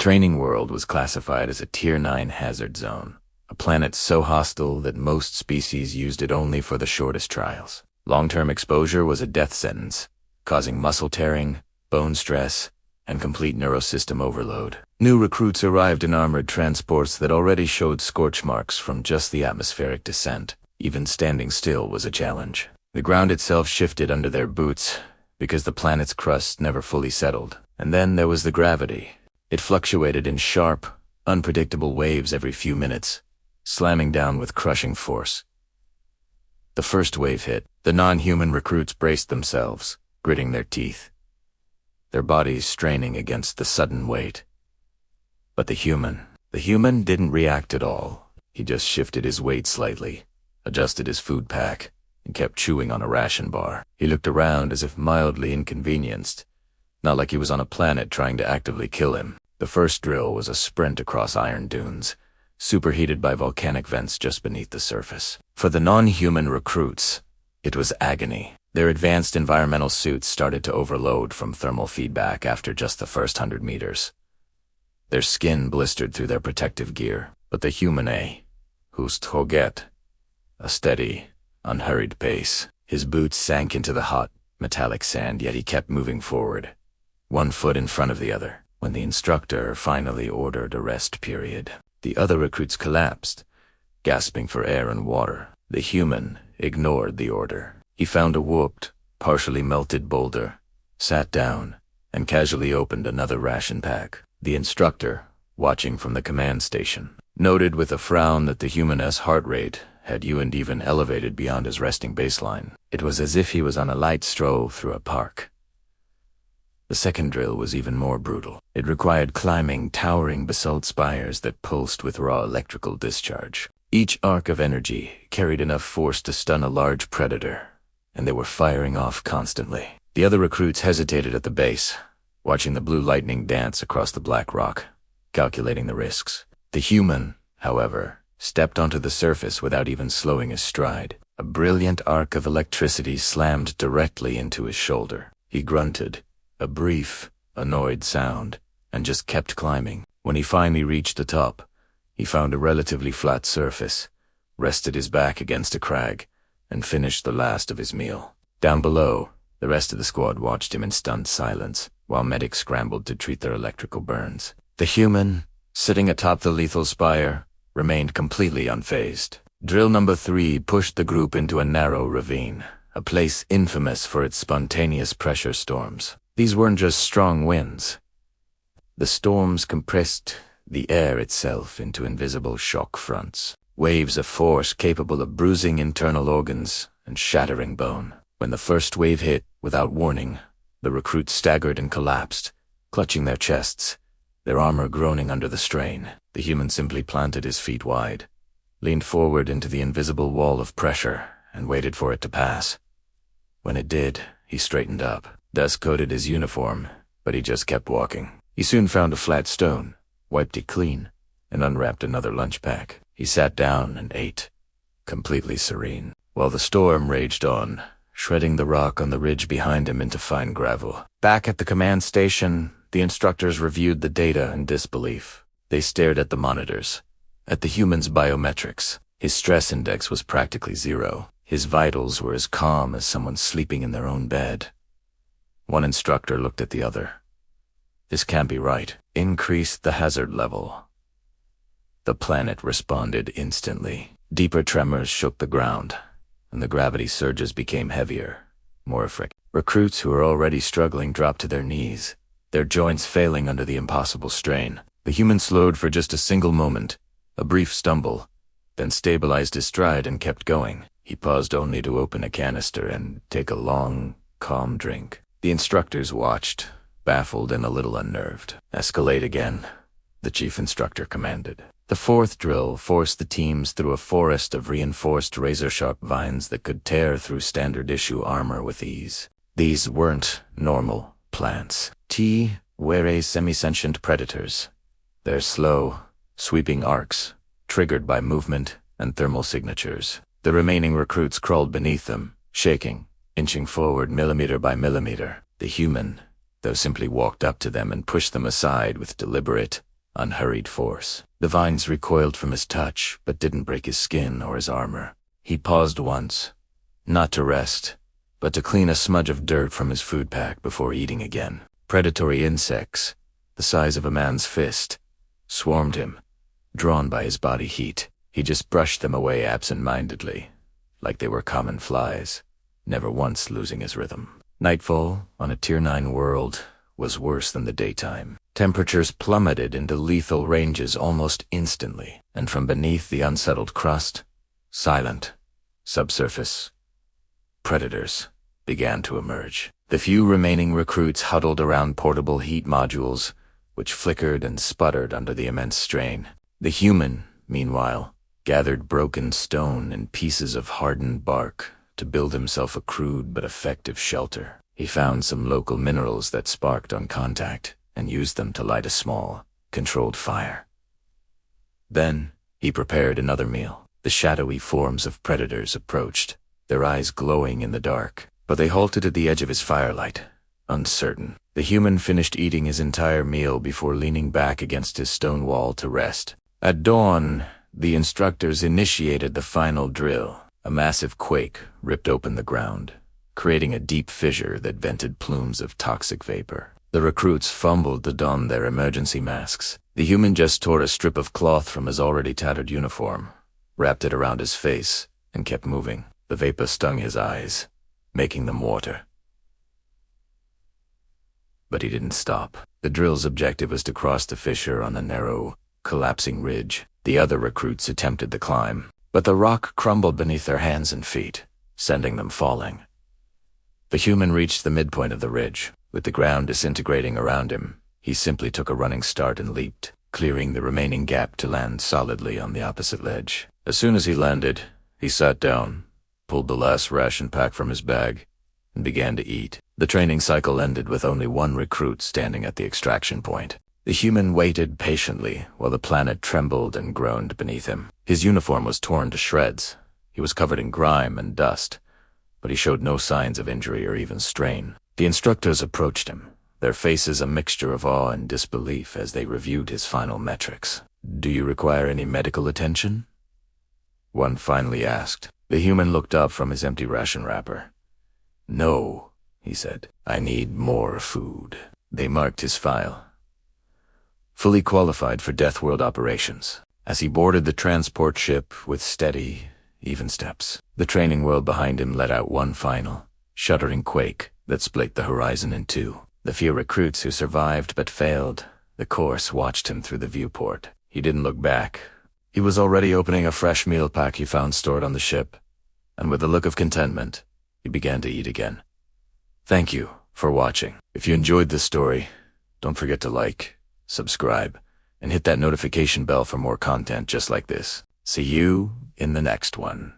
training world was classified as a Tier 9 hazard zone, a planet so hostile that most species used it only for the shortest trials. Long-term exposure was a death sentence, causing muscle tearing, bone stress, and complete neurosystem overload. New recruits arrived in armored transports that already showed scorch marks from just the atmospheric descent. Even standing still was a challenge. The ground itself shifted under their boots because the planet's crust never fully settled. And then there was the gravity. It fluctuated in sharp, unpredictable waves every few minutes, slamming down with crushing force. The first wave hit. The non-human recruits braced themselves, gritting their teeth, their bodies straining against the sudden weight. But the human didn't react at all. He just shifted his weight slightly, adjusted his food pack, and kept chewing on a ration bar. He looked around as if mildly inconvenienced, not like he was on a planet trying to actively kill him. The first drill was a sprint across iron dunes, superheated by volcanic vents just beneath the surface. For the non-human recruits, it was agony. Their advanced environmental suits started to overload from thermal feedback after just the first 100 meters. Their skin blistered through their protective gear, but the human hushed hoget, a steady, unhurried pace. His boots sank into the hot, metallic sand, yet he kept moving forward, one foot in front of the other. When the instructor finally ordered a rest period, the other recruits collapsed, gasping for air and water. The human ignored the order. He found a warped, partially melted boulder, sat down, and casually opened another ration pack. The instructor, watching from the command station, noted with a frown that the human's heart rate had even elevated beyond his resting baseline. It was as if he was on a light stroll through a park. The second drill was even more brutal. It required climbing towering basalt spires that pulsed with raw electrical discharge. Each arc of energy carried enough force to stun a large predator, and they were firing off constantly. The other recruits hesitated at the base, watching the blue lightning dance across the black rock, calculating the risks. The human, however, stepped onto the surface without even slowing his stride. A brilliant arc of electricity slammed directly into his shoulder. He grunted, a brief, annoyed sound, and just kept climbing. When he finally reached the top, he found a relatively flat surface, rested his back against a crag, and finished the last of his meal. Down below, the rest of the squad watched him in stunned silence, while medics scrambled to treat their electrical burns. The human, sitting atop the lethal spire, remained completely unfazed. Drill number 3 pushed the group into a narrow ravine, a place infamous for its spontaneous pressure storms. These weren't just strong winds. The storms compressed the air itself into invisible shock fronts, waves of force capable of bruising internal organs and shattering bone. When the first wave hit, without warning, the recruits staggered and collapsed, clutching their chests, their armor groaning under the strain. The human simply planted his feet wide, leaned forward into the invisible wall of pressure, and waited for it to pass. When it did, he straightened up. Dust coated his uniform, but he just kept walking. He soon found a flat stone, wiped it clean, and unwrapped another lunch pack. He sat down and ate, completely serene, while the storm raged on, shredding the rock on the ridge behind him into fine gravel. Back at the command station, the instructors reviewed the data in disbelief. They stared at the monitors, at the human's biometrics. His stress index was practically 0. His vitals were as calm as someone sleeping in their own bed. One instructor looked at the other. This can't be right. Increase the hazard level. The planet responded instantly. Deeper tremors shook the ground, and the gravity surges became heavier, more frequent. Recruits who were already struggling dropped to their knees, their joints failing under the impossible strain. The human slowed for just a single moment, a brief stumble, then stabilized his stride and kept going. He paused only to open a canister and take a long, calm drink. The instructors watched, baffled and a little unnerved. "Escalate again," the chief instructor commanded. The fourth drill forced the teams through a forest of reinforced razor-sharp vines that could tear through standard-issue armor with ease. These weren't normal plants. Were semi-sentient predators. Their slow, sweeping arcs, triggered by movement and thermal signatures. The remaining recruits crawled beneath them, shaking, inching forward millimeter by millimeter. The human, though, simply walked up to them and pushed them aside with deliberate, unhurried force. The vines recoiled from his touch, but didn't break his skin or his armor. He paused once, not to rest, but to clean a smudge of dirt from his food pack before eating again. Predatory insects, the size of a man's fist, swarmed him, drawn by his body heat. He just brushed them away absent-mindedly, like they were common flies, never once losing his rhythm. Nightfall, on a Tier 9 world, was worse than the daytime. Temperatures plummeted into lethal ranges almost instantly, and from beneath the unsettled crust, silent, subsurface predators began to emerge. The few remaining recruits huddled around portable heat modules, which flickered and sputtered under the immense strain. The human, meanwhile, gathered broken stone and pieces of hardened bark to build himself a crude but effective shelter. He found some local minerals that sparked on contact and used them to light a small, controlled fire. Then he prepared another meal. The shadowy forms of predators approached, their eyes glowing in the dark, but they halted at the edge of his firelight, uncertain. The human finished eating his entire meal before leaning back against his stone wall to rest. At dawn, the instructors initiated the final drill. A massive quake ripped open the ground, creating a deep fissure that vented plumes of toxic vapor. The recruits fumbled to don their emergency masks. The human just tore a strip of cloth from his already tattered uniform, wrapped it around his face, and kept moving. The vapor stung his eyes, making them water. But he didn't stop. The drill's objective was to cross the fissure on a narrow, collapsing ridge. The other recruits attempted the climb, but the rock crumbled beneath their hands and feet, sending them falling. The human reached the midpoint of the ridge. With the ground disintegrating around him, he simply took a running start and leaped, clearing the remaining gap to land solidly on the opposite ledge. As soon as he landed, he sat down, pulled the last ration pack from his bag, and began to eat. The training cycle ended with only one recruit standing at the extraction point. The human waited patiently while the planet trembled and groaned beneath him. His uniform was torn to shreds. He was covered in grime and dust, but he showed no signs of injury or even strain. The instructors approached him, their faces a mixture of awe and disbelief as they reviewed his final metrics. "Do you require any medical attention?" one finally asked. The human looked up from his empty ration wrapper. "No," he said. "I need more food." They marked his file. Fully qualified for Deathworld operations. As he boarded the transport ship with steady, even steps, the training world behind him let out one final, shuddering quake that split the horizon in two. The few recruits who survived but failed the course watched him through the viewport. He didn't look back. He was already opening a fresh meal pack he found stored on the ship, and with a look of contentment, he began to eat again. Thank you for watching. If you enjoyed this story, don't forget to like, subscribe, and hit that notification bell for more content just like this. See you in the next one.